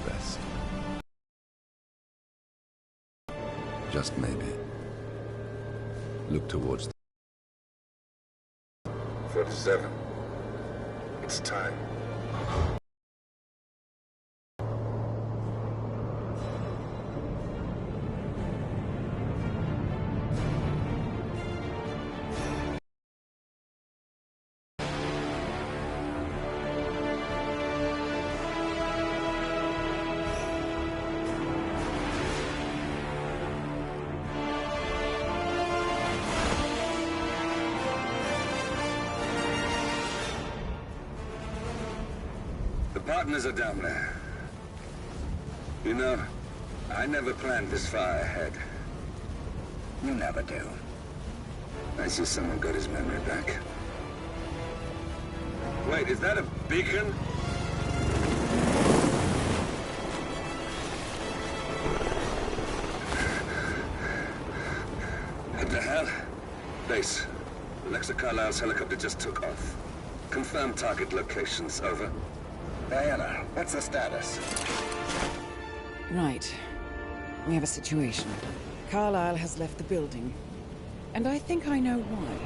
best. Just maybe. Look towards 47. It's time. The partners are down there. You know, I never planned this far ahead. You never do. I see someone got his memory back. Wait, is that a beacon? What the hell? Base. Alexa Carlisle's helicopter just took off. Confirm target locations, over. Diana, what's the status? Right. We have a situation. Carlisle has left the building. And I think I know why.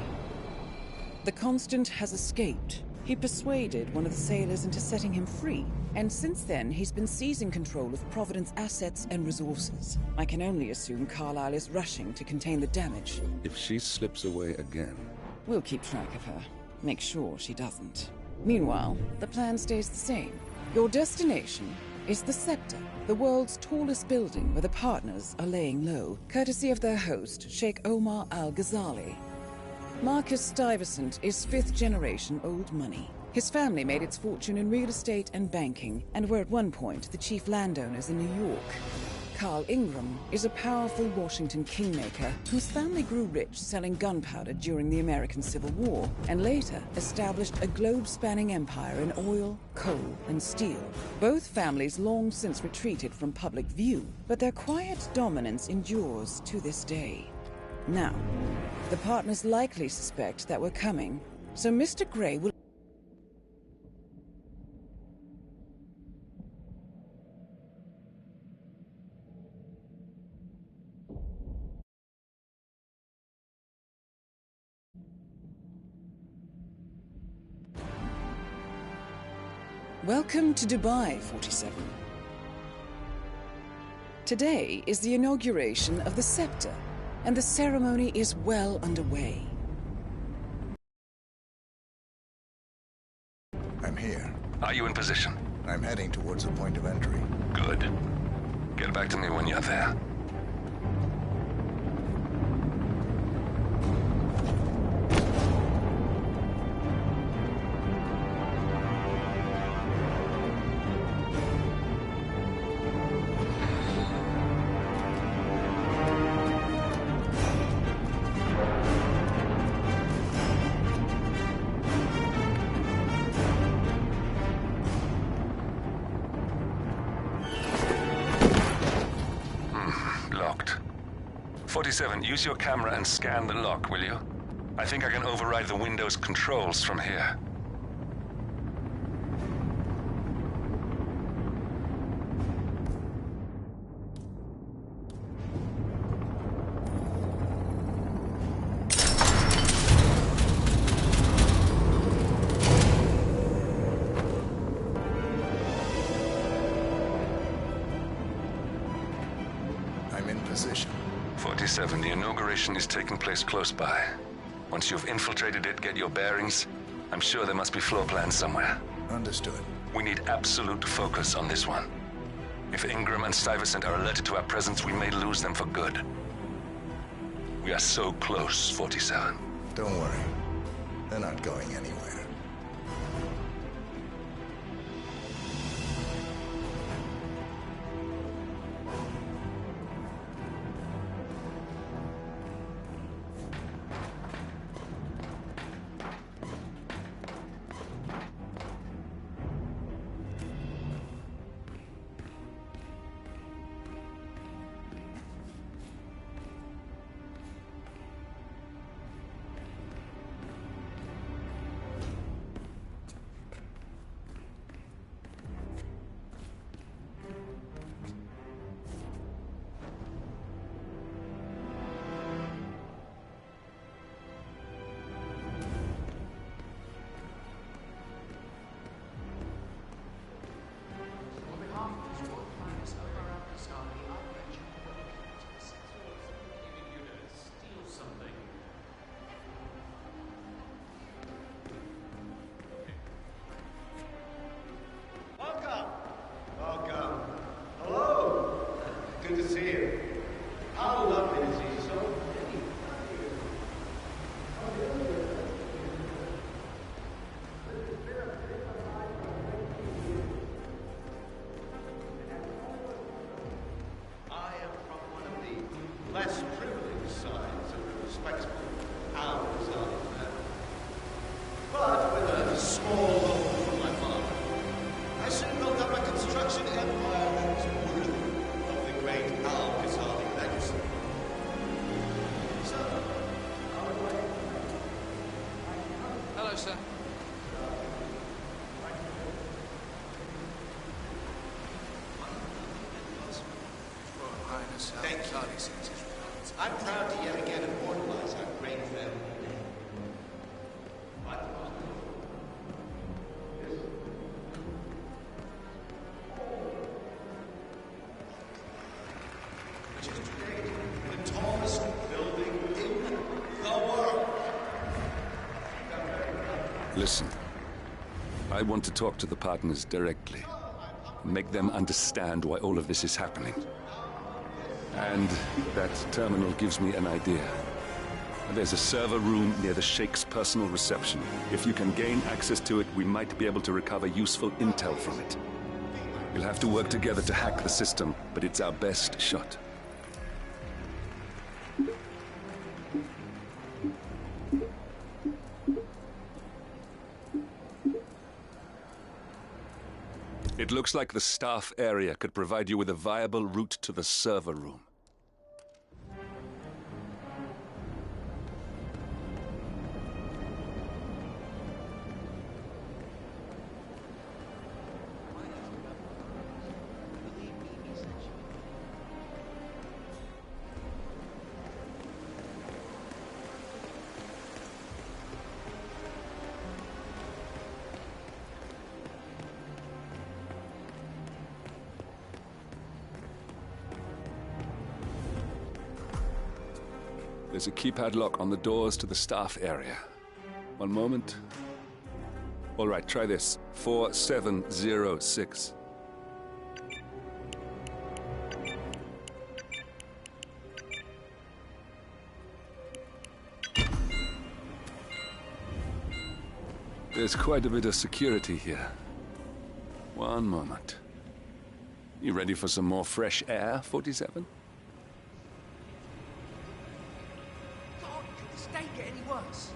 The Constant has escaped. He persuaded one of the sailors into setting him free. And since then, he's been seizing control of Providence assets and resources. I can only assume Carlisle is rushing to contain the damage. if she slips away again. We'll keep track of her. Make sure she doesn't. Meanwhile, the plan stays the same. Your destination is the Scepter, the world's tallest building where the partners are laying low, courtesy of their host, Sheikh Omar Al-Ghazali. Marcus Stuyvesant is fifth-generation old money. His family made its fortune in real estate and banking, and were at one point the chief landowners in New York. Carl Ingram is a powerful Washington kingmaker whose family grew rich selling gunpowder during the American Civil War, and later established a globe-spanning empire in oil, coal, and steel. Both families long since retreated from public view, but their quiet dominance endures to this day. Now, the partners likely suspect that we're coming, so Mr. Gray will... Welcome to Dubai, 47. Today is the inauguration of the Scepter, and the ceremony is well underway. I'm here. Are you in position? I'm heading towards the point of entry. Good. Get back to me when you're there. Locked. 47, use your camera and scan the lock, will you? I think I can override the Windows controls from here. I'm in position. 47, the inauguration is taking place close by. Once you've infiltrated it, get your bearings. I'm sure there must be floor plans somewhere. Understood. We need absolute focus on this one. If Ingram and Stuyvesant are alerted to our presence, we may lose them for good. We are so close, 47. Don't worry. They're not going anywhere. I'm proud to yet again immortalize our great family name. Which is today the tallest building in the world. Listen. I want to talk to the partners directly. Make them understand why all of this is happening. And that terminal gives me an idea. There's a server room near the Sheikh's personal reception. If you can gain access to it, we might be able to recover useful intel from it. We'll have to work together to hack the system, but it's our best shot. It looks like the staff area could provide you with a viable route to the server room. There's a keypad lock on the doors to the staff area. One moment. All right, try this. 4706. There's quite a bit of security here. One moment. You ready for some more fresh air, 47? Get any worse.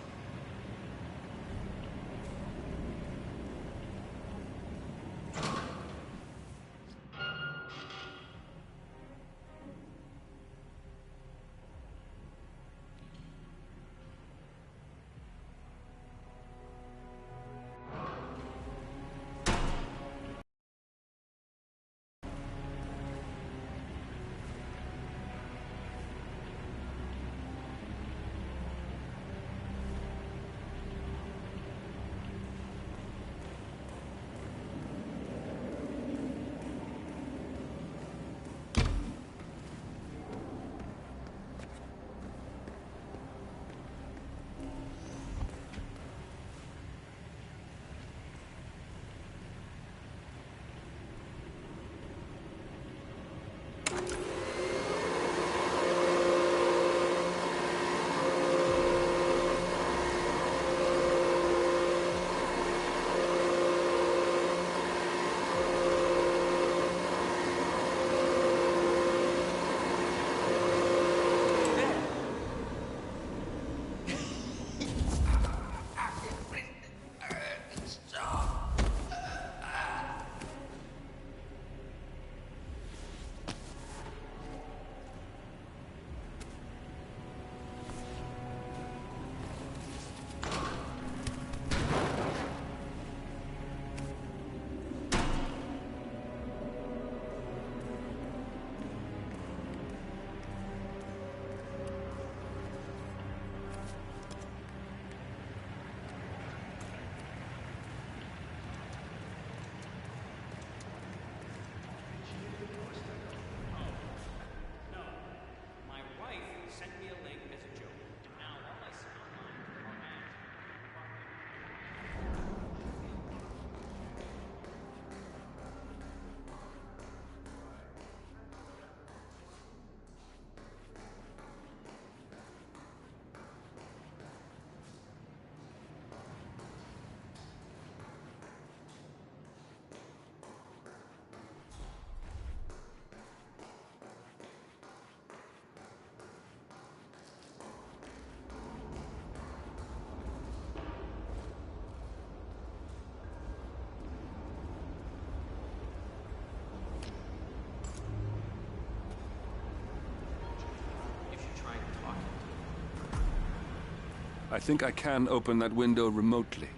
I think I can open that window remotely.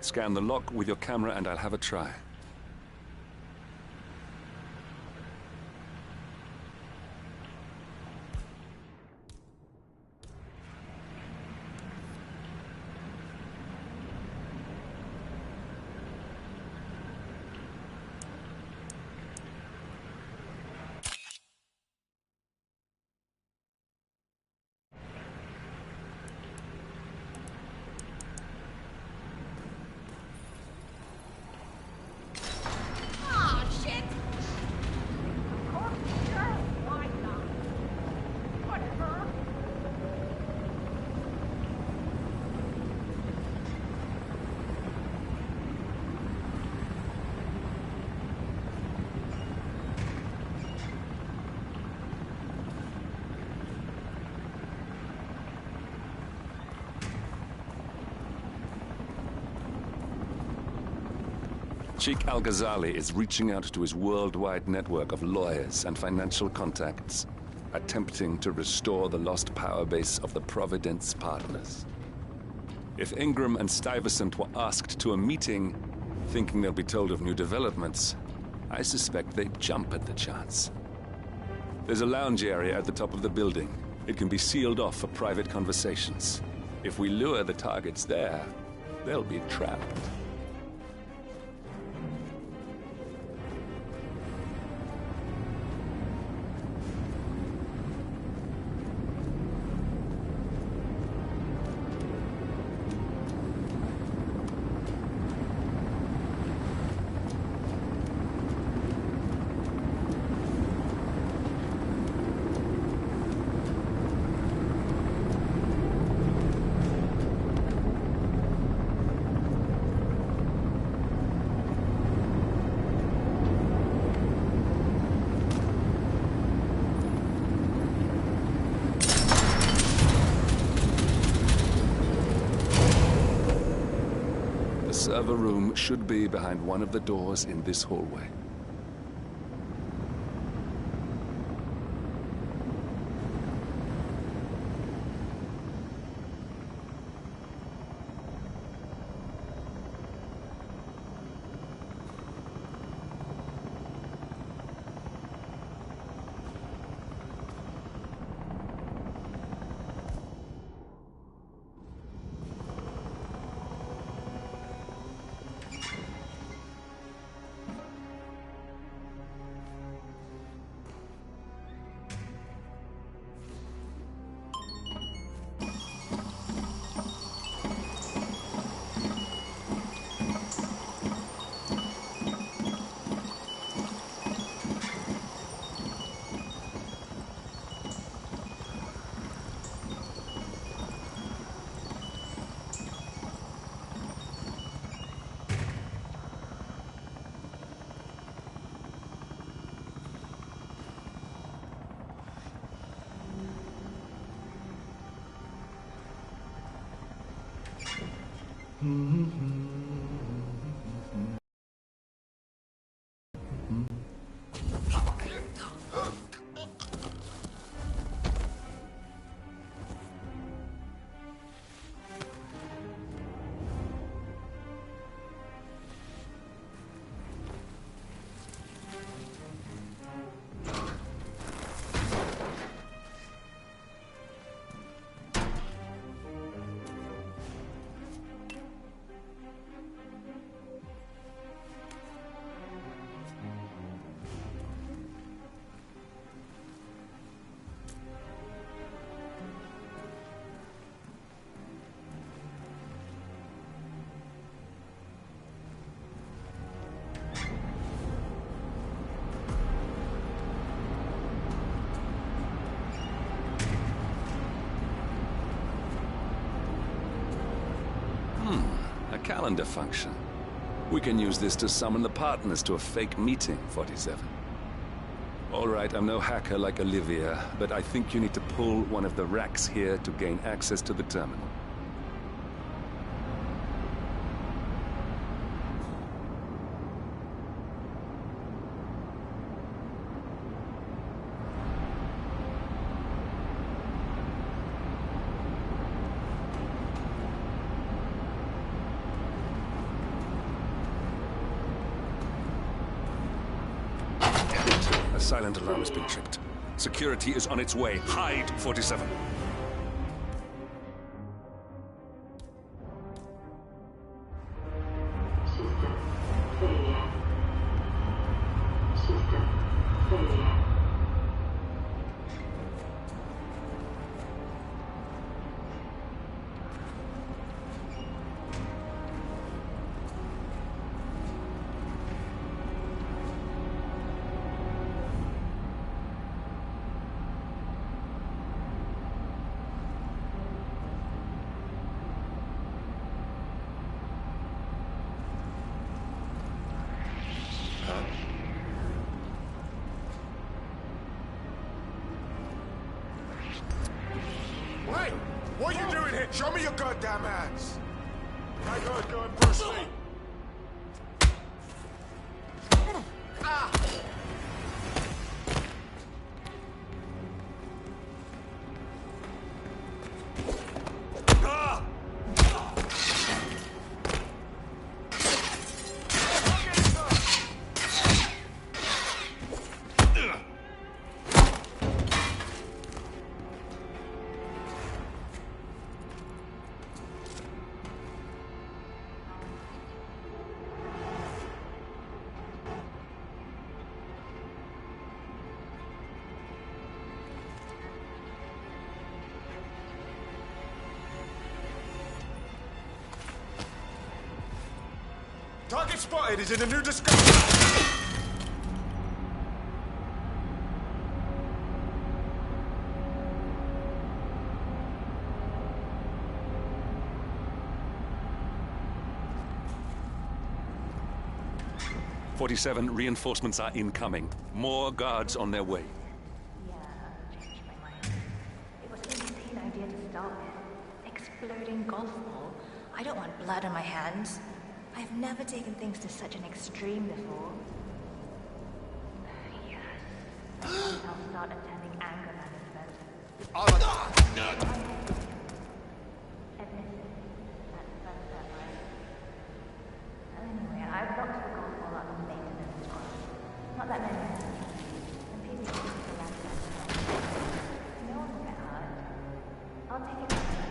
Scan the lock with your camera and I'll have a try. Sheikh Al-Ghazali is reaching out to his worldwide network of lawyers and financial contacts, attempting to restore the lost power base of the Providence Partners. If Ingram and Stuyvesant were asked to a meeting, thinking they'll be told of new developments, I suspect they'd jump at the chance. There's a lounge area at the top of the building. It can be sealed off for private conversations. If we lure the targets there, they'll be trapped. The server room should be behind one of the doors in this hallway. A calendar function. We can use this to summon the partners to a fake meeting, 47. All right, I'm no hacker like Olivia, but I think you need to pull one of the racks here to gain access to the terminal. A silent alarm has been tripped. Security is on its way. Hide, 47. System failure. System failure. Hey! What are you doing here? Show me your goddamn hands! My God, go and first me! Target spotted is in a new discovery. 47 reinforcements are incoming. More guards on their way. Yeah, I've changed my mind. It was an insane idea to start with. Exploding golf ball. I don't want blood on my hands. I've never taken things to such an extreme before. Yes. I'll start attending anger management. Admitted. That's that, right? Anyway, I've got the golf ball up in maintenance squad. Not that many. And people use the last time. No one will get hurt. I'll take it as a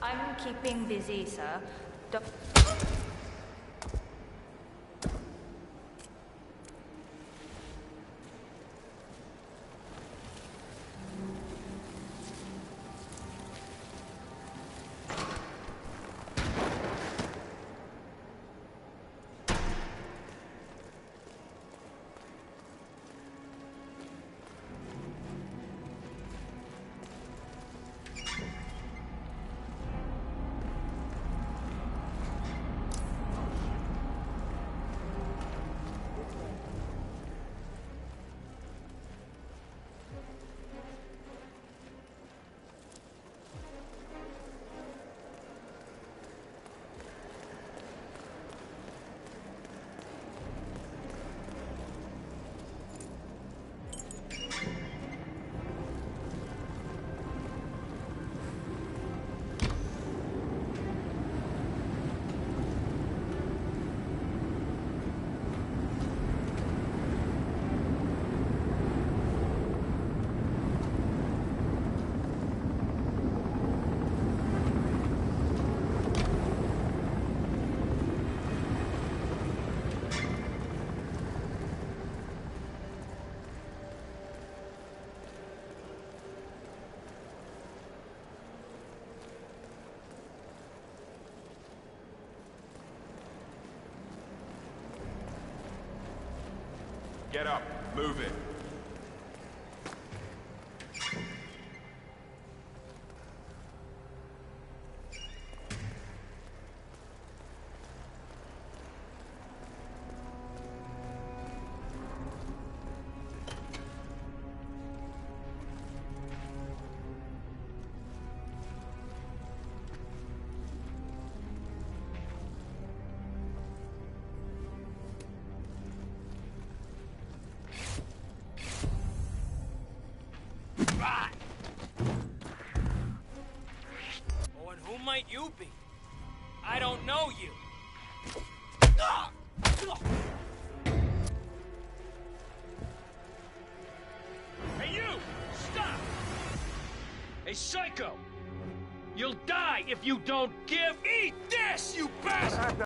I'm keeping busy, sir. Get up. Move it. Oh, and who might you be? I don't know you. Hey, you! Stop! Hey, psycho! You'll die if you don't give... Eat this, you bastard!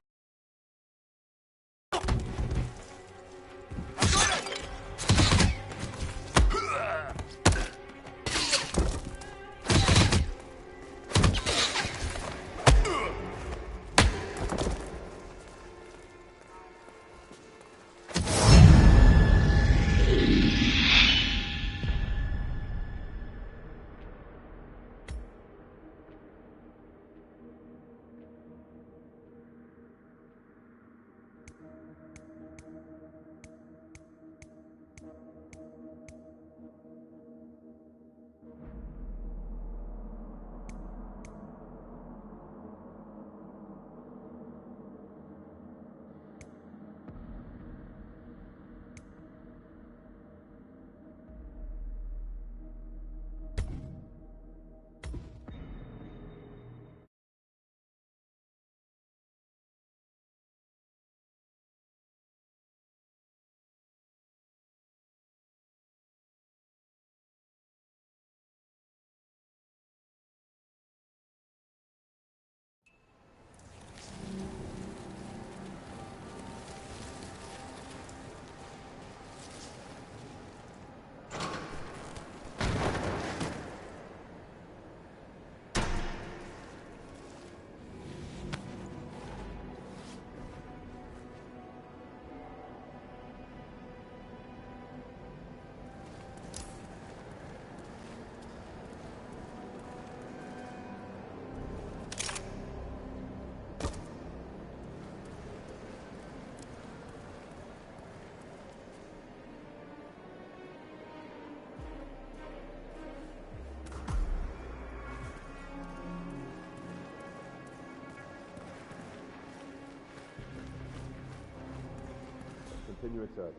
Continue it, sir.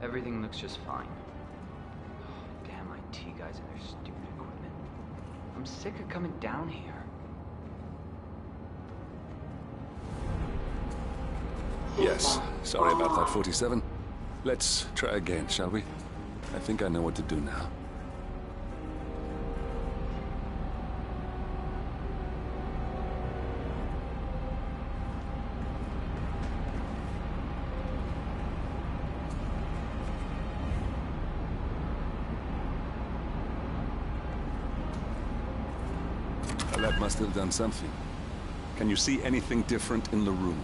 Everything looks just fine. Damn IT guys and their stupid equipment. I'm sick of coming down here. Yes, sorry about that, 47. Let's try again, shall we? I think I know what to do now. Well, that must have done something. Can you see anything different in the room?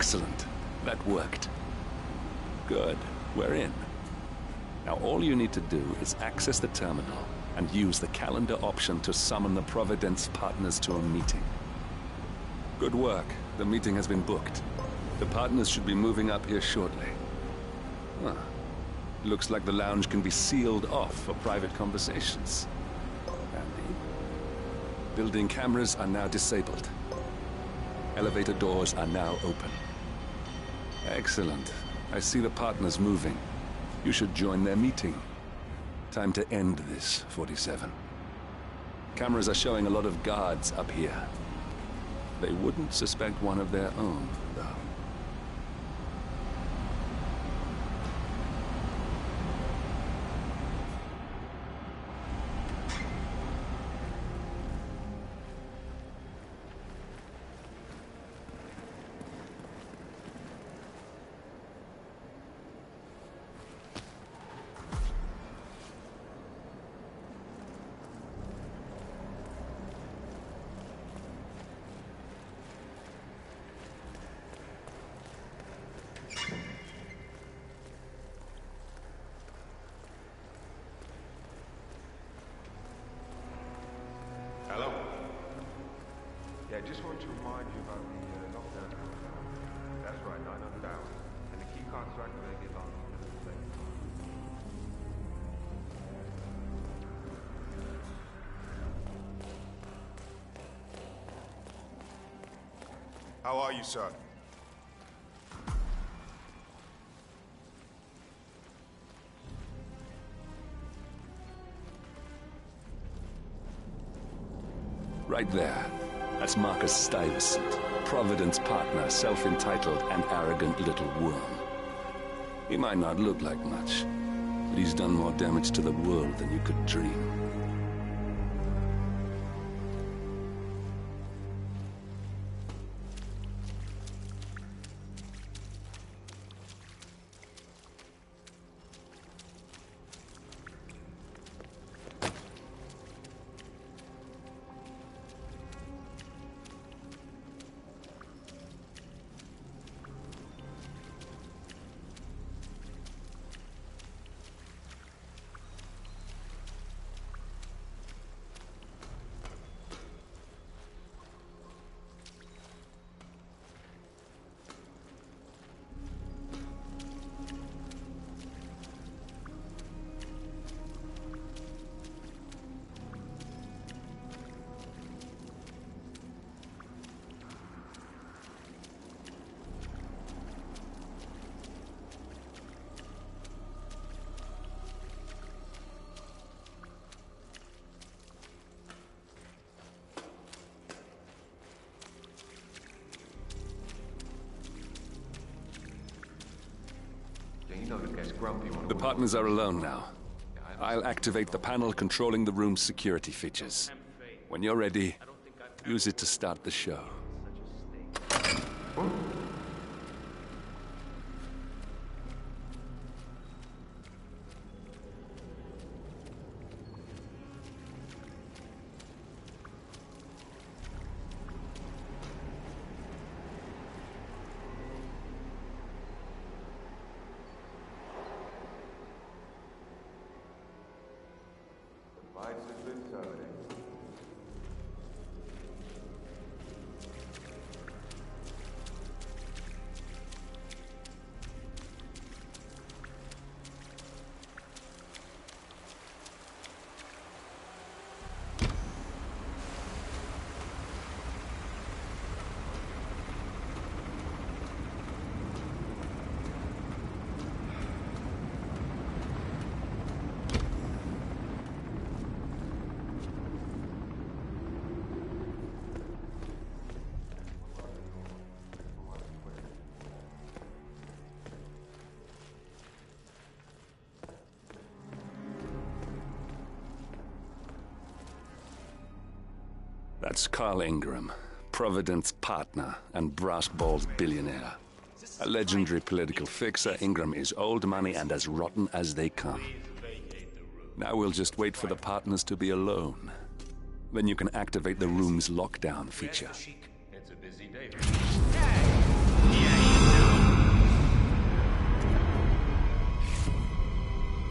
Excellent. That worked. Good. We're in. Now all you need to do is access the terminal and use the calendar option to summon the Providence partners to a meeting. Good work. The meeting has been booked. The partners should be moving up here shortly. Huh. Looks like the lounge can be sealed off for private conversations. Handy. Building cameras are now disabled. Elevator doors are now open. Excellent. I see the partners moving. You should join their meeting. Time to end this, 47. Cameras are showing a lot of guards up here. They wouldn't suspect one of their own, though. Hello? Yeah, just want to remind you about the lockdown. That's right, 900 hours. And the key cards are activated on the plane. How are you, sir? Right there. That's Marcus Stuyvesant, Providence partner, self-entitled and arrogant little worm. He might not look like much, but he's done more damage to the world than you could dream. The partners are alone now. I'll activate the panel controlling the room's security features. When you're ready, use it to start the show. That's Carl Ingram, Providence partner and brass-balls billionaire. A legendary political fixer, Ingram is old money and as rotten as they come. Now we'll just wait for the partners to be alone. Then you can activate the room's lockdown feature. It's a busy day.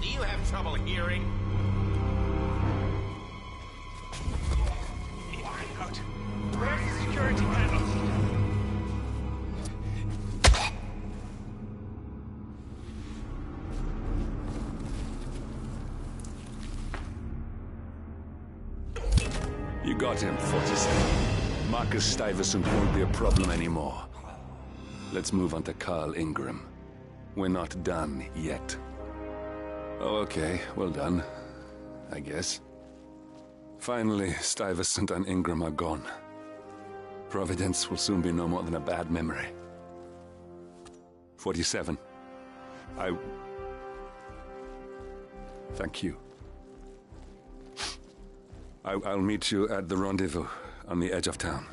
Do you have trouble hearing? Where's the security panel? You got him, 47. Marcus Stuyvesant won't be a problem anymore. Let's move on to Carl Ingram. We're not done yet. Oh, okay. Well done. I guess. Finally, Stuyvesant and Ingram are gone. Providence will soon be no more than a bad memory. 47. Thank you. I'll meet you at the rendezvous on the edge of town.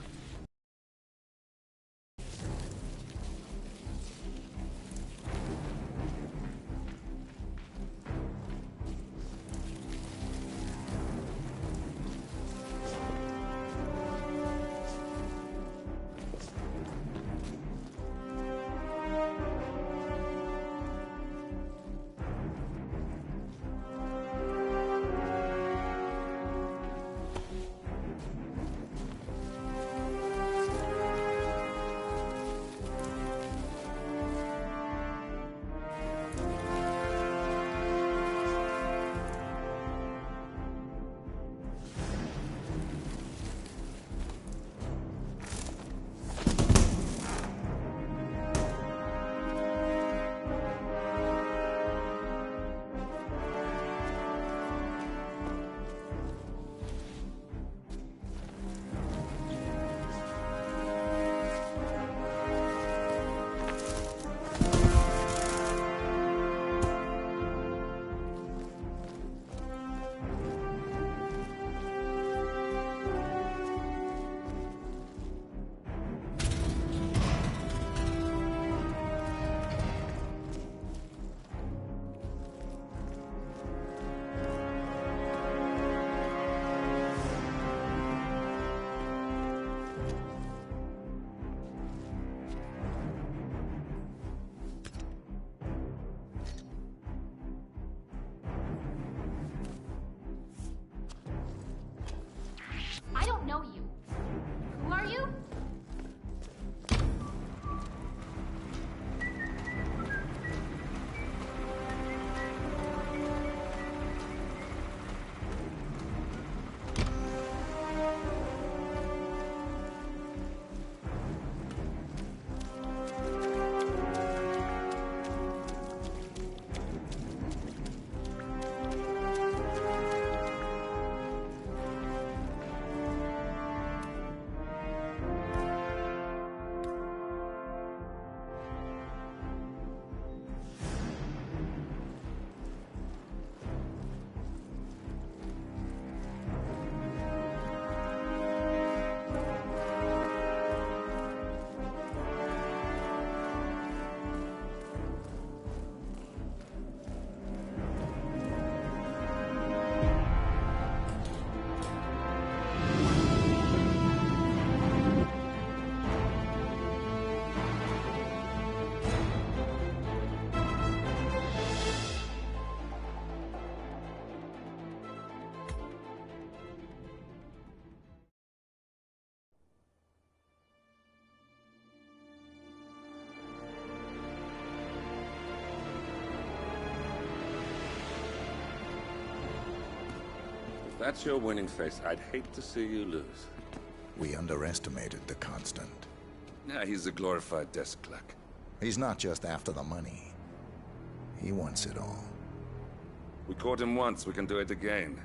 I don't know you. Who are you? If that's your winning face, I'd hate to see you lose. We underestimated the Constant. Yeah, he's a glorified desk clerk. He's not just after the money. He wants it all. We caught him once, we can do it again.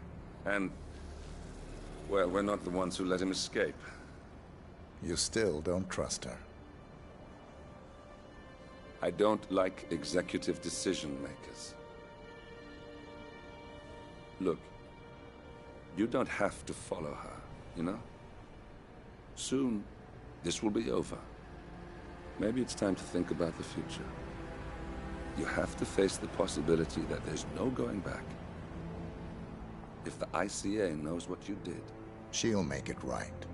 And, well, we're not the ones who let him escape. You still don't trust her. I don't like executive decision makers. Look, you don't have to follow her, you know? Soon, this will be over. Maybe it's time to think about the future. You have to face the possibility that there's no going back. If the ICA knows what you did... She'll make it right.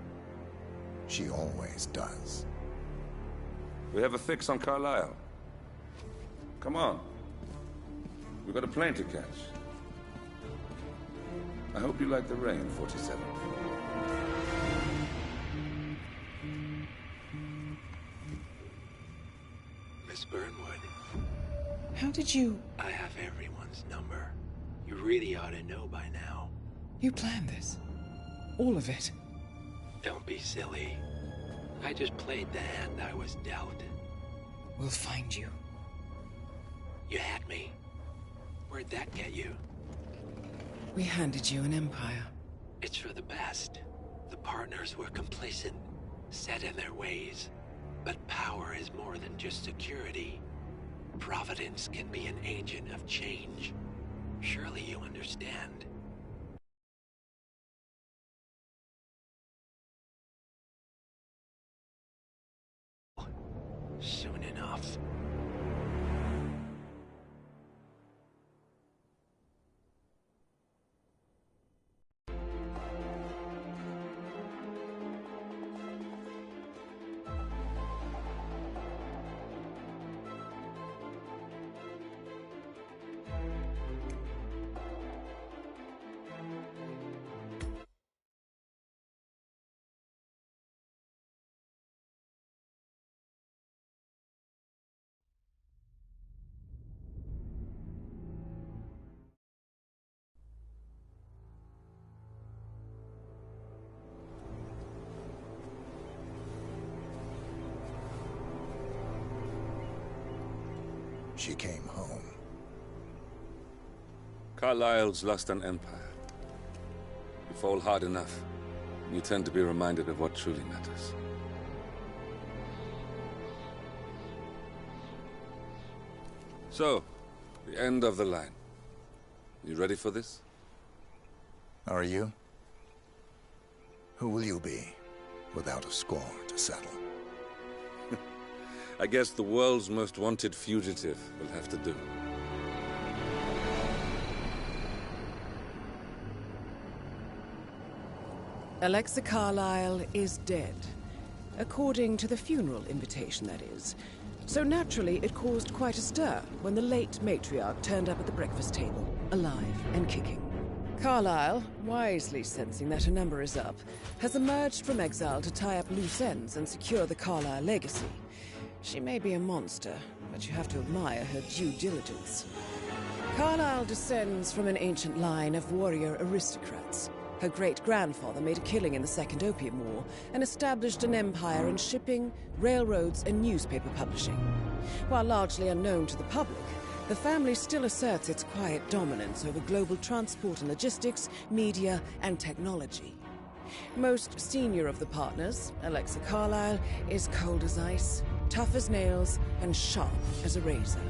She always does. We have a fix on Carlisle. Come on. We've got a plane to catch. I hope you like the rain, 47. Miss Burnwood. How did you... I have everyone's number. You really ought to know by now. You planned this? All of it? Don't be silly. I just played the hand I was dealt. We'll find you. You had me. Where Where'd that get you? We handed you an empire. It's for the best. The partners were complacent, set in their ways. But power is more than just security. Providence can be an agent of change. Surely you understand. Soon enough. She came home. Carlyle's lost an empire. You fall hard enough, and you tend to be reminded of what truly matters. So, the end of the line. You ready for this? Are you? Who will you be, without a score to settle? I guess the world's most wanted fugitive will have to do. Alexa Carlyle is dead. According to the funeral invitation, that is. So naturally, it caused quite a stir when the late matriarch turned up at the breakfast table, alive and kicking. Carlyle, wisely sensing that her number is up, has emerged from exile to tie up loose ends and secure the Carlyle legacy. She may be a monster, but you have to admire her due diligence. Carlyle descends from an ancient line of warrior aristocrats. Her great-grandfather made a killing in the Second Opium War and established an empire in shipping, railroads, and newspaper publishing. While largely unknown to the public, the family still asserts its quiet dominance over global transport and logistics, media, and technology. Most senior of the partners, Alexa Carlyle, is cold as ice, tough as nails, and sharp as a razor.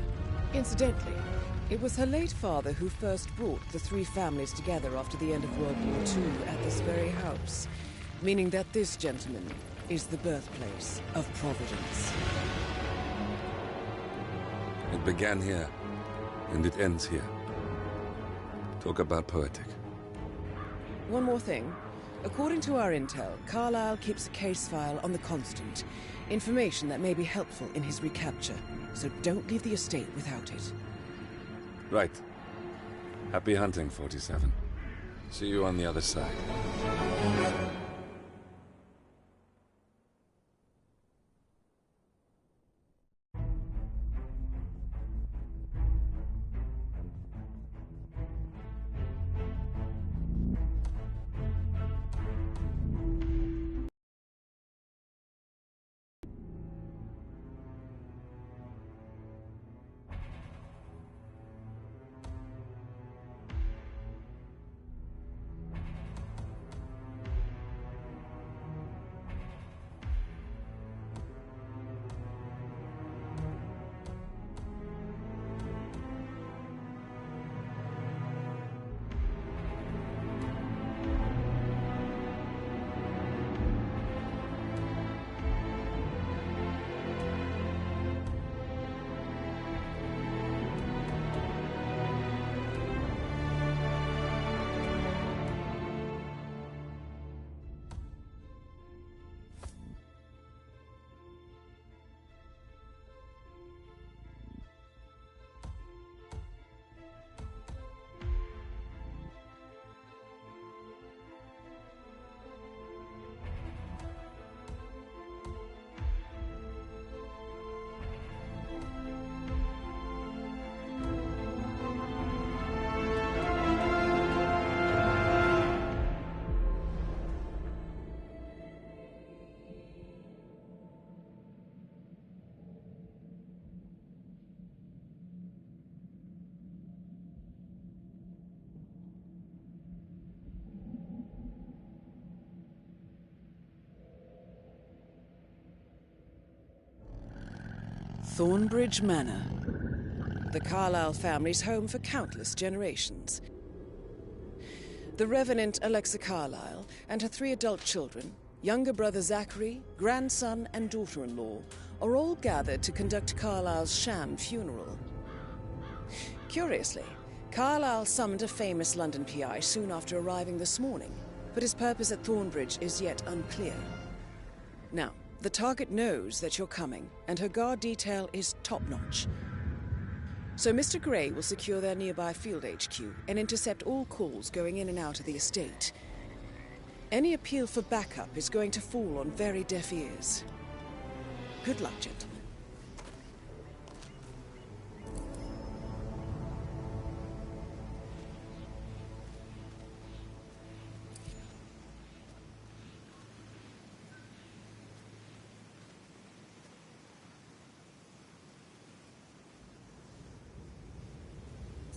Incidentally, it was her late father who first brought the three families together after the end of World War II at this very house, meaning that this gentleman is the birthplace of Providence. It began here, and it ends here. Talk about poetic. One more thing. According to our intel, Carlyle keeps a case file on the Constant. Information that may be helpful in his recapture, so don't leave the estate without it. Right. Happy hunting, 47. See you on the other side. Thornbridge Manor. The Carlyle family's home for countless generations. The Revenant Alexa Carlyle and her 3 adult children, younger brother Zachary, grandson and daughter-in-law, are all gathered to conduct Carlyle's sham funeral. Curiously, Carlyle summoned a famous London PI soon after arriving this morning, but his purpose at Thornbridge is yet unclear. Now, the target knows that you're coming, and her guard detail is top-notch. So Mr. Gray will secure their nearby field HQ and intercept all calls going in and out of the estate. Any appeal for backup is going to fall on very deaf ears. Good luck, gentlemen.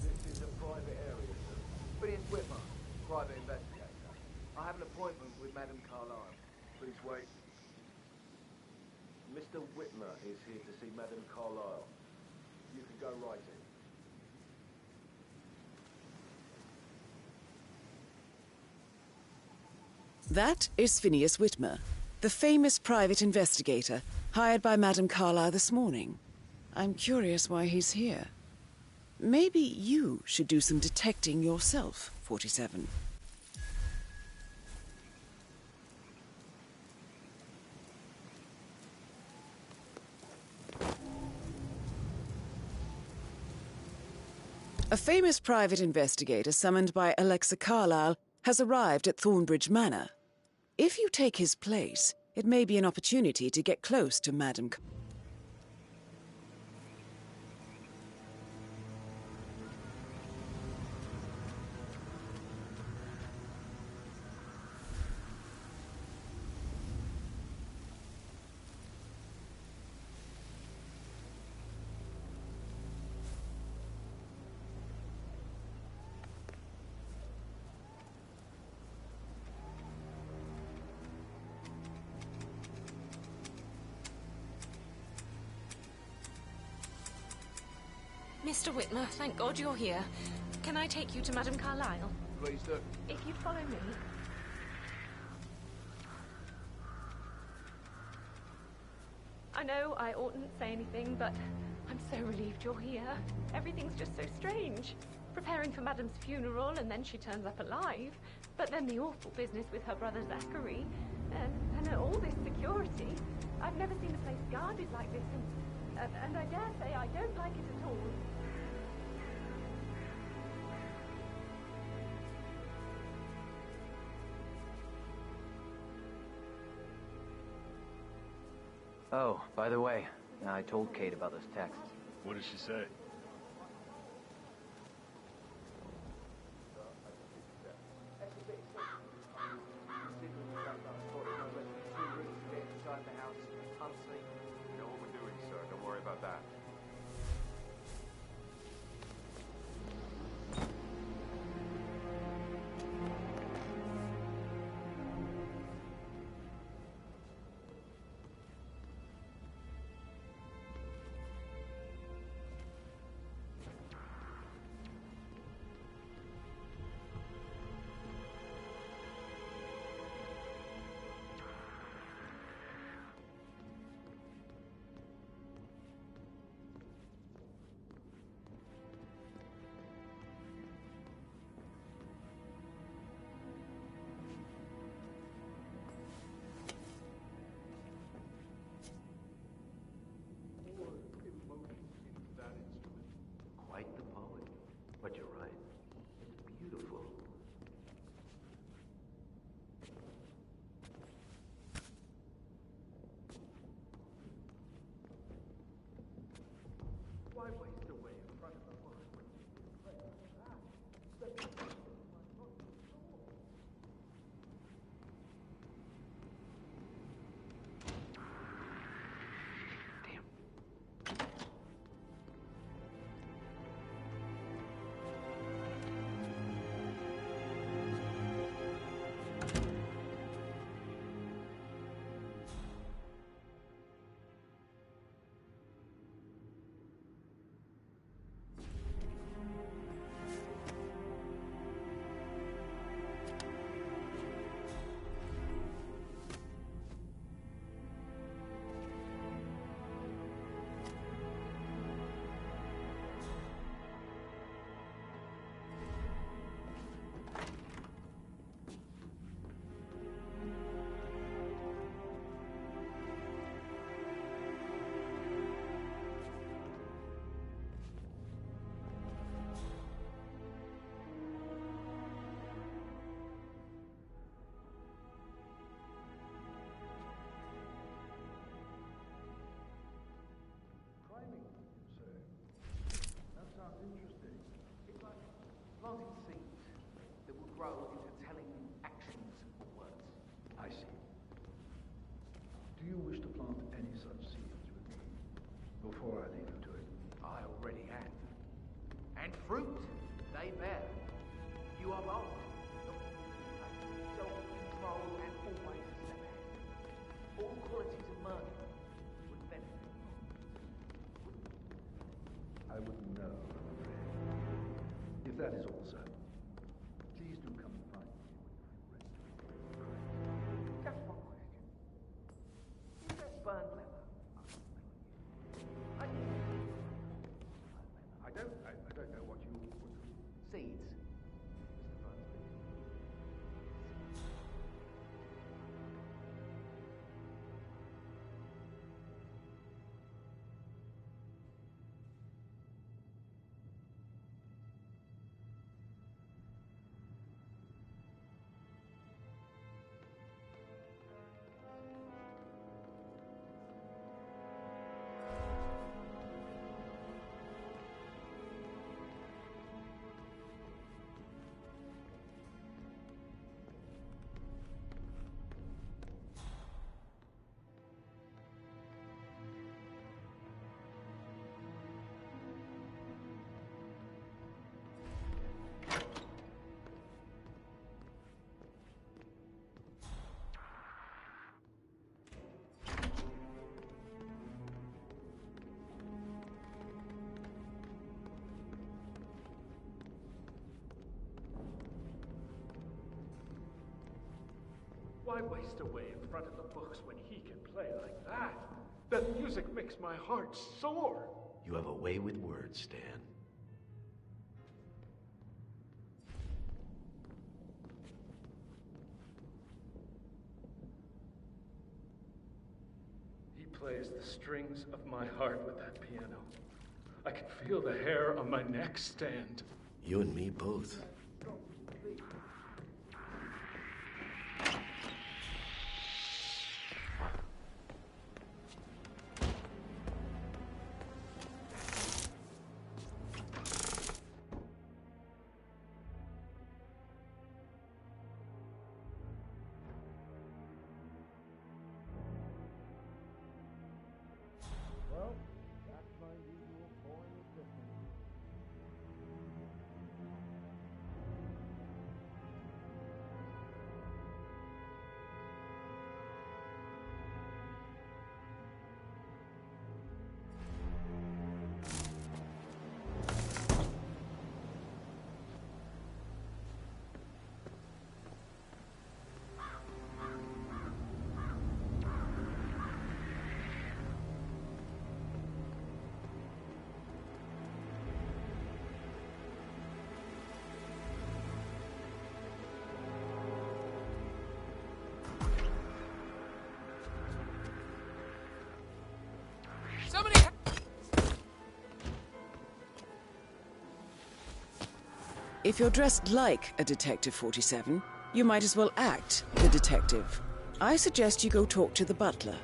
This is a private area, sir. Phineas Whitman, private investigator. I have an appointment with Madame Carlyle. Please wait. Mr. Whitmer is here to see Madame Carlyle. You can go right in. That is Phineas Whitmer, the famous private investigator hired by Madame Carlyle this morning. I'm curious why he's here. Maybe you should do some detecting yourself, 47. A famous private investigator summoned by Alexa Carlyle has arrived at Thornbridge Manor. If you take his place, it may be an opportunity to get close to Madame Carlyle. Mr. Whitmer, thank God you're here. Can I take you to Madame Carlyle? Please do. If you'd follow me. I know I oughtn't say anything, but I'm so relieved you're here. Everything's just so strange. Preparing for Madame's funeral, and then she turns up alive. But then the awful business with her brother Zachary. And all this security. I've never seen a place guarded like this, and I dare say I don't like it at all. Oh, by the way, I told Kate about those texts. What did she say? You know what we're doing, sir. Don't worry about that. Quite the poet. But you're right. It's beautiful. Why waste away in front of the line? planting seeds that will grow into telling actions or words. I see. Do you wish to plant any such seeds with me before I leave you to it? I already have. And fruit they bear. You are bold. Self-control and always a step ahead. All qualities of murder would benefit. I wouldn't know, I'm afraid. If that is all, sir, please do come and find me when you feel ready. Just one question. Is that burned leather? I don't know what you... Seeds. Mr. Burnsley. Why waste away in front of the books when he can play like that? That music makes my heart soar. You have a way with words, Stan. He plays the strings of my heart with that piano. I can feel the hair on my neck stand. You and me both. Well, that's my usual point of difference. Somebody... If you're dressed like a Detective 47, you might as well act the detective. I suggest you go talk to the butler.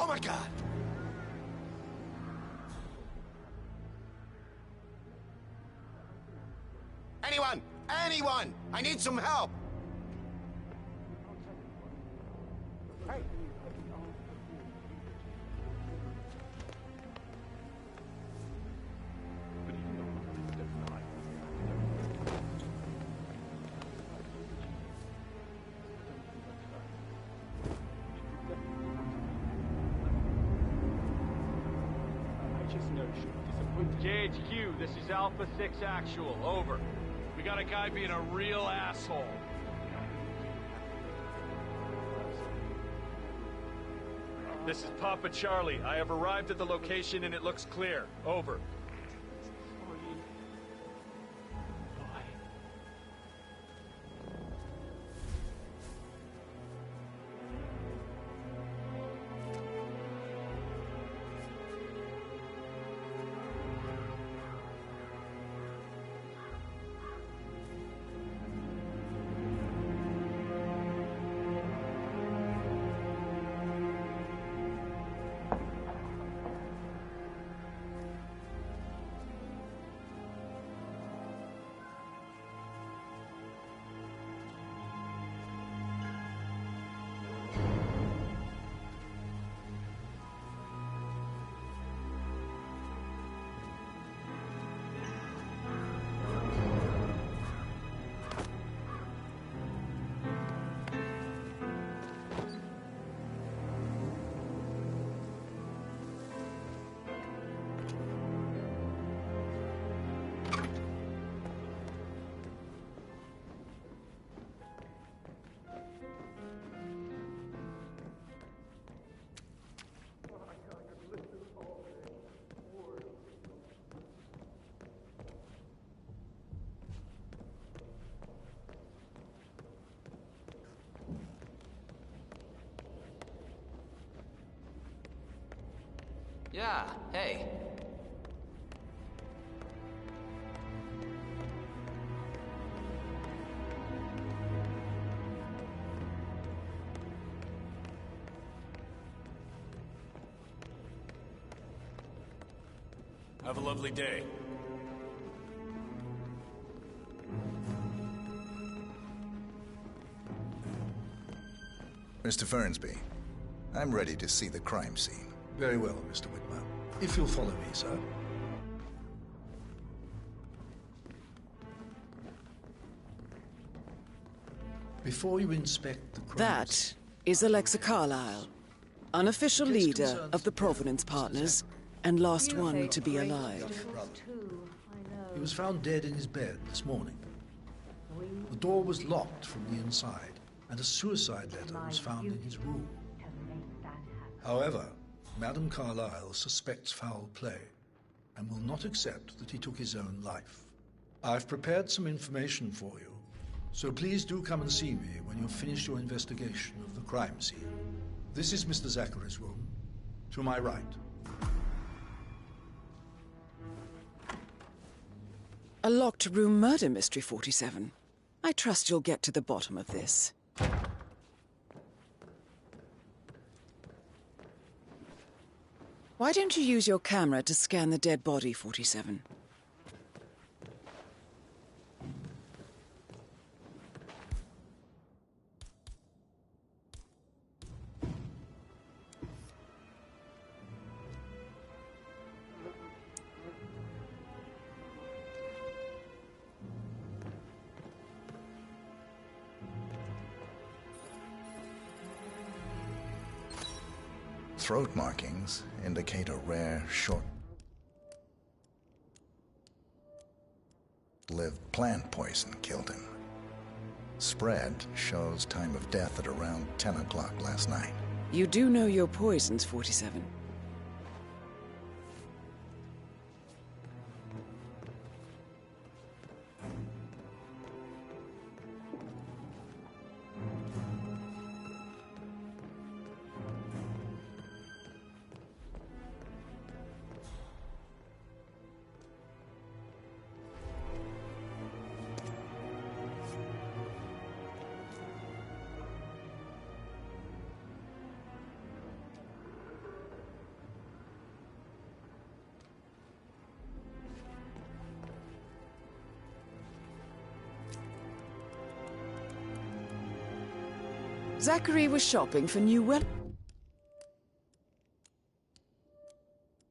Oh my God! Anyone! Anyone! I need some help! Hey! But you know, JHQ, this is Alpha 6 Actual. Over. We got a guy being a real asshole. This is Papa Charlie. I have arrived at the location and it looks clear. Over. Yeah, hey. Have a lovely day. Mr. Fernsby, I'm ready to see the crime scene. Very well, Mr. Whitman. If you'll follow me, sir. Before you inspect the crime... That is Alexa Carlyle, unofficial leader of the Providence Partners, and last one to be alive. He was found dead in his bed this morning. The door was locked from the inside, and a suicide letter was found in his room. However, Madame Carlyle suspects foul play and will not accept that he took his own life. I've prepared some information for you, so please do come and see me when you've finished your investigation of the crime scene. This is Mr. Zachary's room, to my right. A locked room murder mystery, 47. I trust you'll get to the bottom of this. Why don't you use your camera to scan the dead body, 47? Throat markings indicate a rare, short-lived plant poison killed him. Spread shows time of death at around 10 o'clock last night. You do know your poisons, 47. Zachary was shopping for new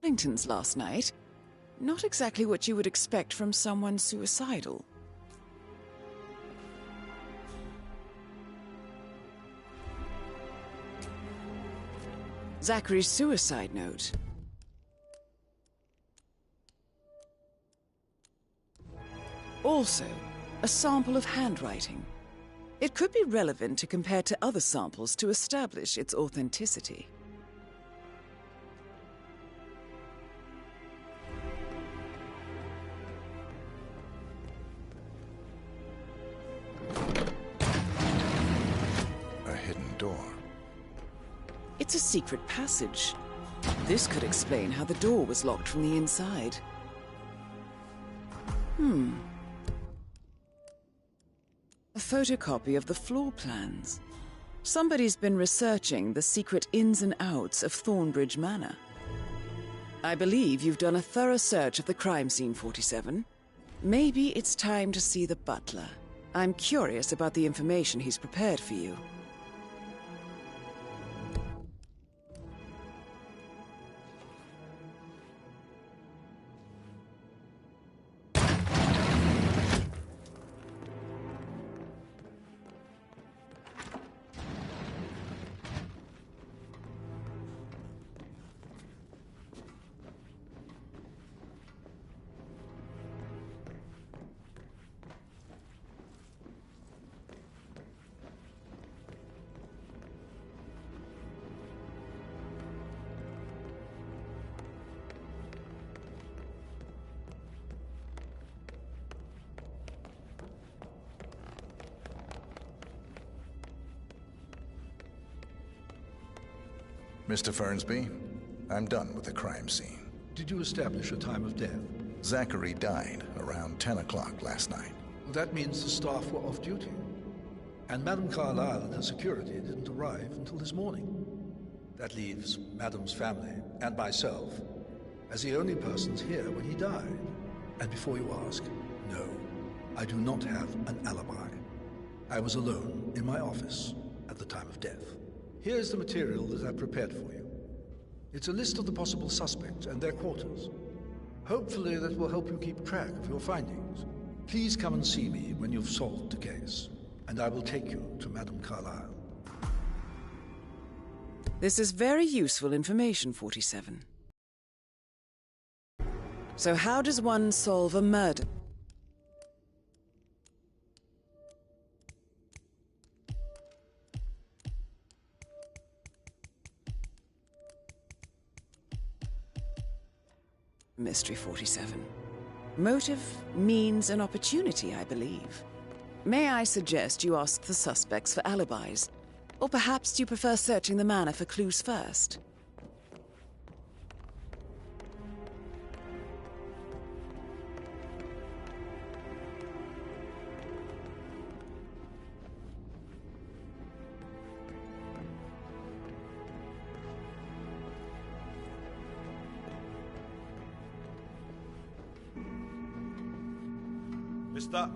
Wellingtons last night. Not exactly what you would expect from someone suicidal. Zachary's suicide note. Also, a sample of handwriting. It could be relevant to compare to other samples to establish its authenticity. A hidden door. It's a secret passage. This could explain how the door was locked from the inside. A photocopy of the floor plans. Somebody's been researching the secret ins and outs of Thornbridge Manor. I believe you've done a thorough search of the crime scene, 47. Maybe it's time to see the butler. I'm curious about the information he's prepared for you. Mr. Fernsby, I'm done with the crime scene. Did you establish a time of death? Zachary died around 10 o'clock last night. That means the staff were off duty. And Madame Carlyle and her security didn't arrive until this morning. That leaves Madame's family and myself as the only persons here when he died. And before you ask, no, I do not have an alibi. I was alone in my office at the time of death. Here's the material that I've prepared for you. It's a list of the possible suspects and their quarters. Hopefully that will help you keep track of your findings. Please come and see me when you've solved the case, and I will take you to Madame Carlyle. This is very useful information, 47. So how does one solve a murder? Mystery 47. Motive means an opportunity, I believe. May I suggest you ask the suspects for alibis? Or perhaps you prefer searching the manor for clues first? Mister?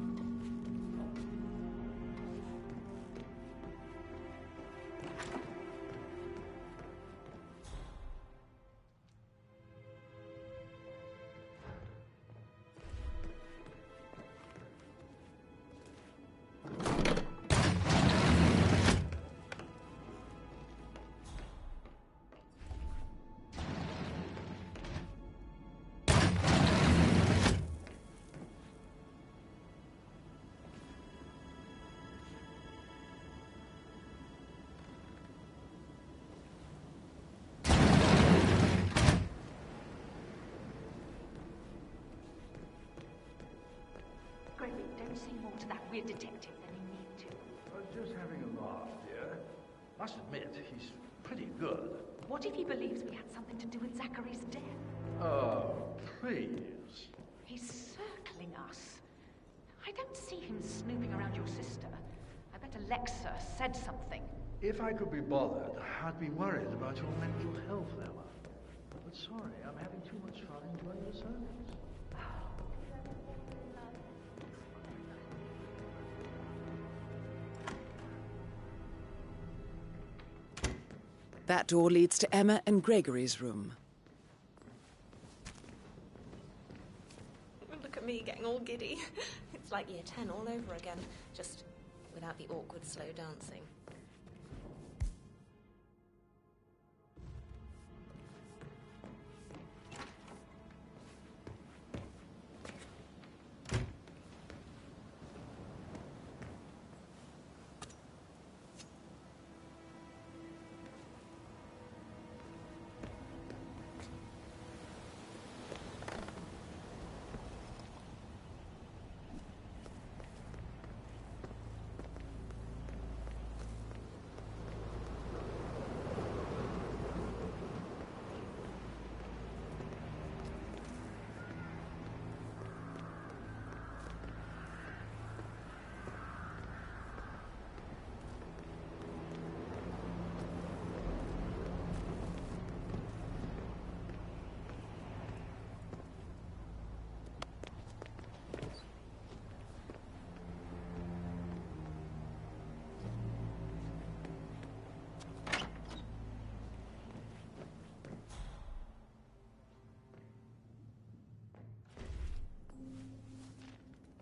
Don't say more to that weird detective than you need to. I was just having a laugh, dear. Must admit, he's pretty good. What if he believes we had something to do with Zachary's death? Oh, please. He's circling us. I don't see him snooping around your sister. I bet Alexa said something. If I could be bothered, I'd be worried about your mental health, Emma. But sorry, I'm having too much fun enjoying the service. That door leads to Emma and Gregory's room. Look at me getting all giddy. It's like year 10 all over again, just without the awkward slow dancing.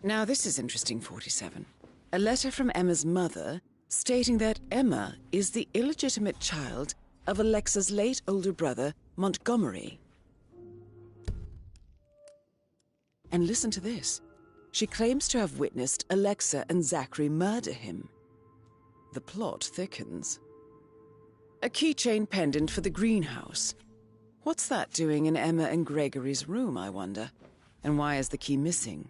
Now this is interesting, 47. A letter from Emma's mother stating that Emma is the illegitimate child of Alexa's late older brother, Montgomery. And listen to this. She claims to have witnessed Alexa and Zachary murder him. The plot thickens. A keychain pendant for the greenhouse. What's that doing in Emma and Gregory's room, I wonder? And why is the key missing?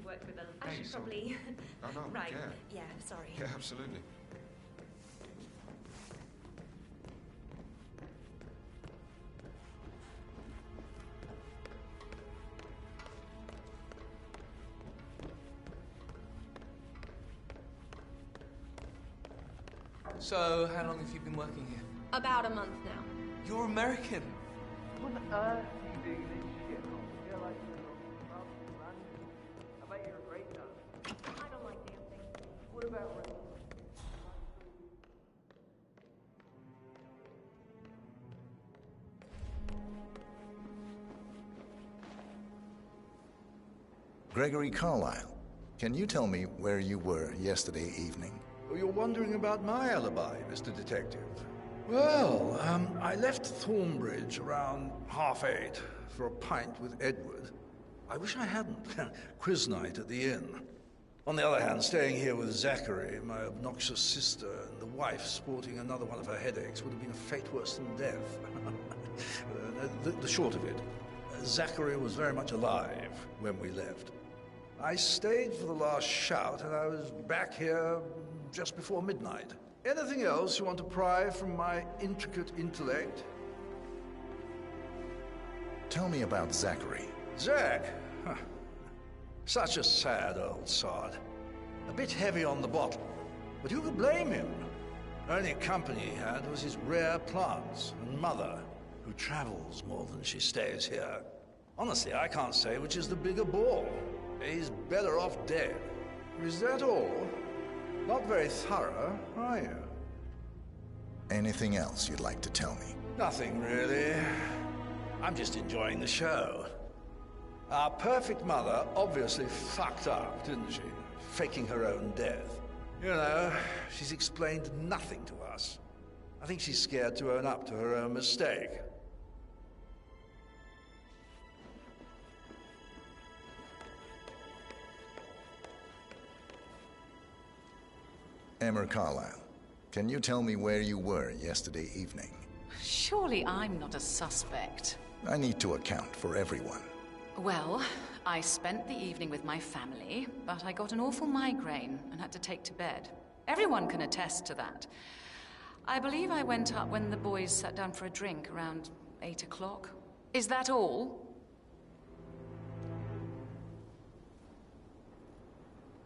Worked with I should probably... No, right. Yeah, sorry. Yeah, absolutely. So, how long have you been working here? About a month now. You're American. What on earth are you doing this shit? I feel like I bet you're a great nurse. I don't like dancing. What about Ray? Gregory Carlyle, can you tell me where you were yesterday evening? Oh, you're wondering about my alibi, Mr. Detective. Well, I left Thornbridge around 8:30 for a pint with Edward. I wish I hadn't. Quiz night at the inn. On the other hand, staying here with Zachary, my obnoxious sister, and the wife sporting another one of her headaches would have been a fate worse than death. The short of it, Zachary was very much alive when we left. I stayed for the last shout, and I was back here just before midnight. Anything else you want to pry from my intricate intellect? Tell me about Zachary. Zach? Huh. Such a sad old sod. A bit heavy on the bottle, but who could blame him? Only company he had was his rare plants and mother, who travels more than she stays here. Honestly, I can't say which is the bigger bore. He's better off dead. Is that all? Not very thorough, are you? Anything else you'd like to tell me? Nothing, really. I'm just enjoying the show. Our perfect mother obviously fucked up, didn't she? Faking her own death. You know, she's explained nothing to us. I think she's scared to own up to her own mistake. Emma Carlyle, can you tell me where you were yesterday evening? Surely I'm not a suspect. I need to account for everyone. Well, I spent the evening with my family, but I got an awful migraine and had to take to bed. Everyone can attest to that. I believe I went up when the boys sat down for a drink around 8 o'clock. Is that all?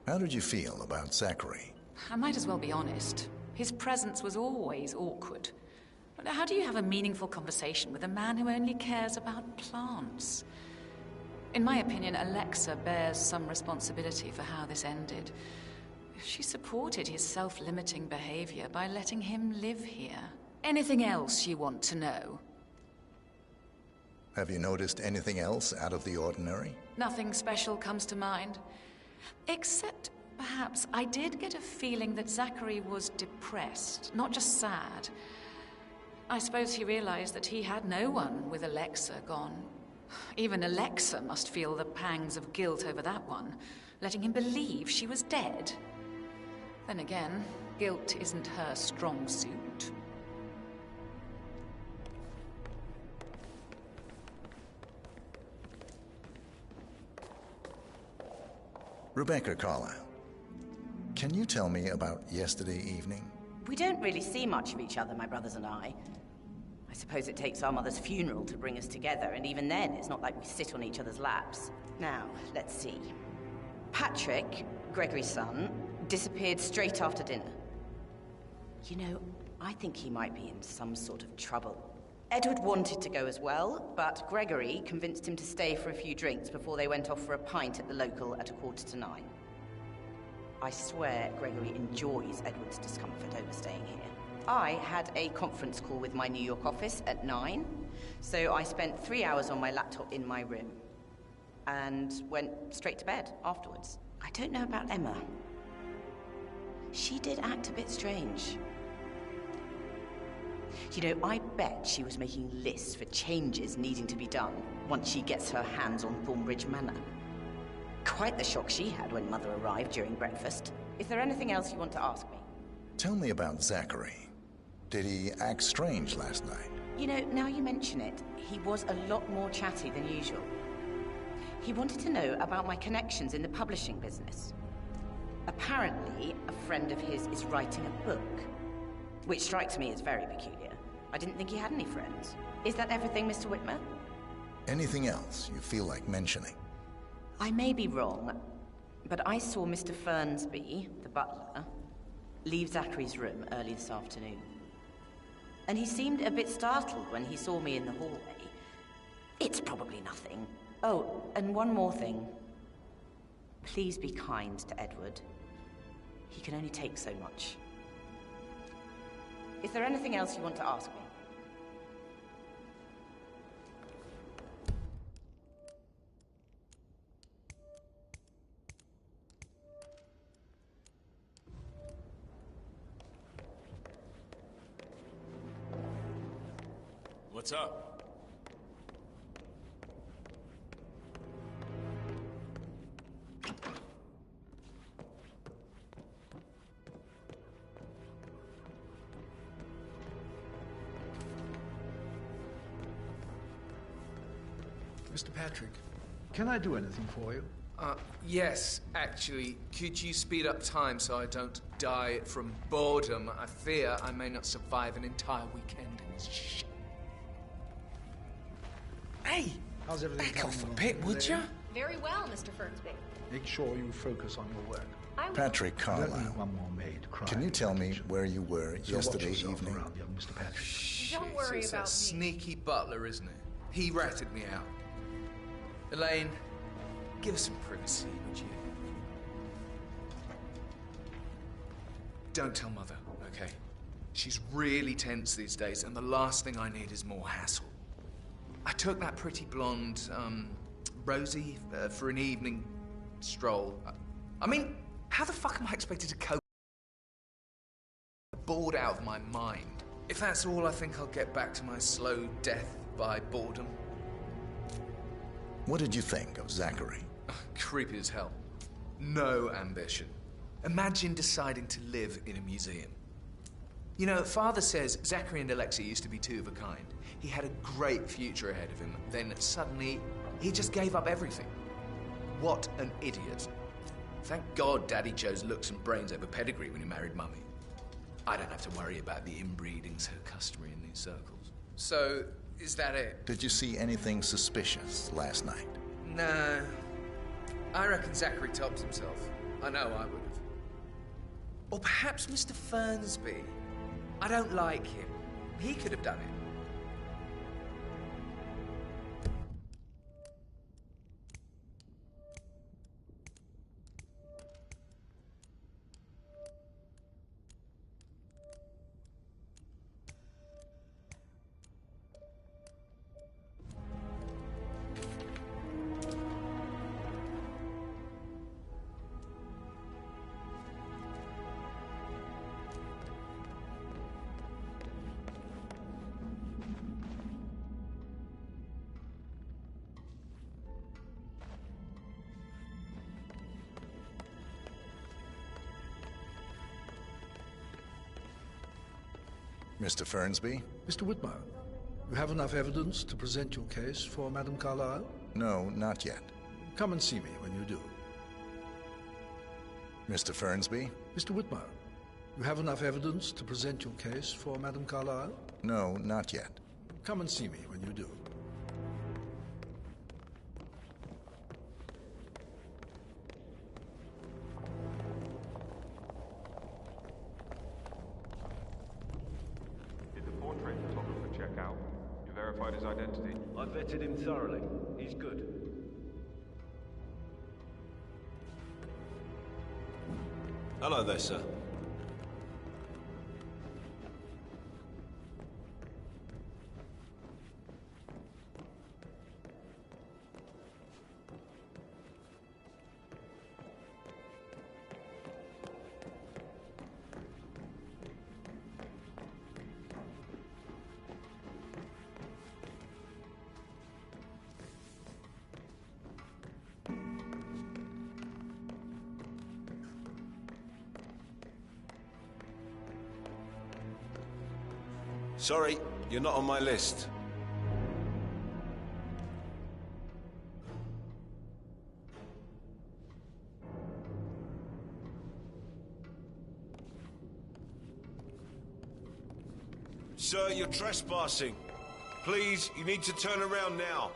How did you feel about Zachary? I might as well be honest. His presence was always awkward. But how do you have a meaningful conversation with a man who only cares about plants? In my opinion, Alexa bears some responsibility for how this ended. She supported his self-limiting behavior by letting him live here. Anything else you want to know? Have you noticed anything else out of the ordinary? Nothing special comes to mind. Except, perhaps, I did get a feeling that Zachary was depressed, not just sad. I suppose he realized that he had no one with Alexa gone. Even Alexa must feel the pangs of guilt over that one, letting him believe she was dead. Then again, guilt isn't her strong suit. Rebecca Carlyle, can you tell me about yesterday evening? We don't really see much of each other, my brothers and I. I suppose it takes our mother's funeral to bring us together, and even then, it's not like we sit on each other's laps. Now, let's see. Patrick, Gregory's son, disappeared straight after dinner. You know, I think he might be in some sort of trouble. Edward wanted to go as well, but Gregory convinced him to stay for a few drinks before they went off for a pint at the local at 9:15. I swear Gregory enjoys Edward's discomfort over staying here. I had a conference call with my New York office at 9, so I spent 3 hours on my laptop in my room and went straight to bed afterwards. I don't know about Emma. She did act a bit strange. You know, I bet she was making lists for changes needing to be done once she gets her hands on Thornbridge Manor. Quite the shock she had when Mother arrived during breakfast. Is there anything else you want to ask me? Tell me about Zachary. Did he act strange last night? You know, now you mention it, he was a lot more chatty than usual. He wanted to know about my connections in the publishing business. Apparently, a friend of his is writing a book, which strikes me as very peculiar. I didn't think he had any friends. Is that everything, Mr. Whitmer? Anything else you feel like mentioning? I may be wrong, but I saw Mr. Fernsby, the butler, leave Zachary's room early this afternoon. And he seemed a bit startled when he saw me in the hallway. It's probably nothing. Oh, and one more thing. Please be kind to Edward. He can only take so much. Is there anything else you want to ask me? What's up? Mr. Patrick, can I do anything for you? Yes, actually. Could you speed up time so I don't die from boredom? I fear I may not survive an entire weekend in this shit. Hey! How's everything back off a going bit, on would today? you? Very well, Mr. Fernsby. Make sure you focus on your work. Patrick Don't Carlyle, need one more maid crying. can you tell me where you were So watch yesterday yourself evening? around, young Mr. Patrick. Don't worry It's about that me. sneaky butler, isn't it? He ratted me out. Elaine, give us some privacy, would you? Don't tell Mother, okay? She's really tense these days, and the last thing I need is more hassle. I took that pretty blonde, Rosie, for an evening stroll. I mean, how the fuck am I expected to cope? Bored out of my mind. If that's all, I think I'll get back to my slow death by boredom. What did you think of Zachary? Creepy as hell. No ambition. Imagine deciding to live in a museum. You know, Father says Zachary and Alexa used to be two of a kind. He had a great future ahead of him. Then suddenly, he just gave up everything. What an idiot. Thank God Daddy chose looks and brains over pedigree when he married Mummy. I don't have to worry about the inbreeding so customary in these circles. So, is that it? Did you see anything suspicious last night? No. I reckon Zachary tops himself. I know I would have. Or perhaps Mr. Fernsby. I don't like him. He could have done it. Mr. Fernsby? Mr. Whitmire, you have enough evidence to present your case for Madame Carlyle? No, not yet. Come and see me when you do. Mr. Fernsby? Mr. Whitmire, you have enough evidence to present your case for Madame Carlyle? No, not yet. Come and see me when you do. Did the portrait photographer check out? You verified his identity? I vetted him thoroughly. He's good. Hello there, sir. Sorry, you're not on my list. Sir, you're trespassing. Please, you need to turn around now.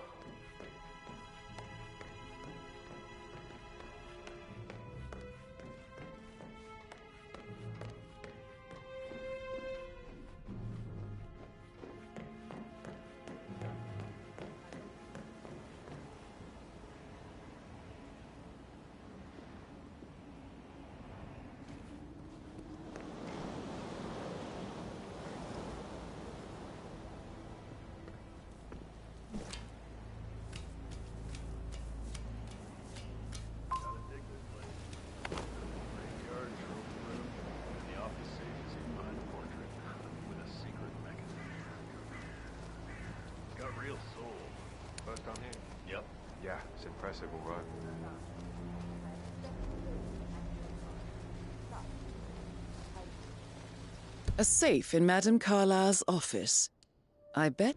Yeah, it's impressive, all right. A safe in Madame Carlyle's office. I bet.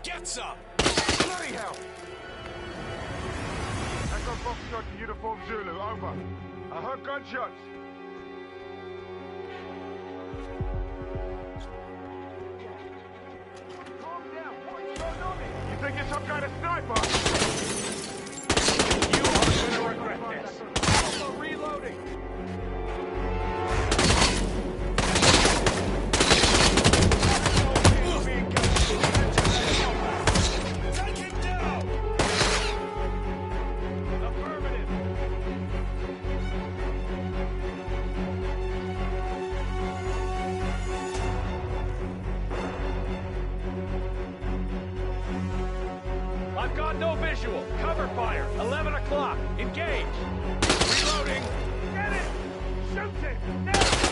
Get some! Bloody hell! Echo Foxtrot to Uniform Zulu, over. I heard gunshots. Calm down, what's going on here? You think you're some kind of sniper? You are going to regret this. Also reloading. I've got no visual. Cover fire. 11 o'clock. Engage. Reloading. Get it! Shoot it! Now!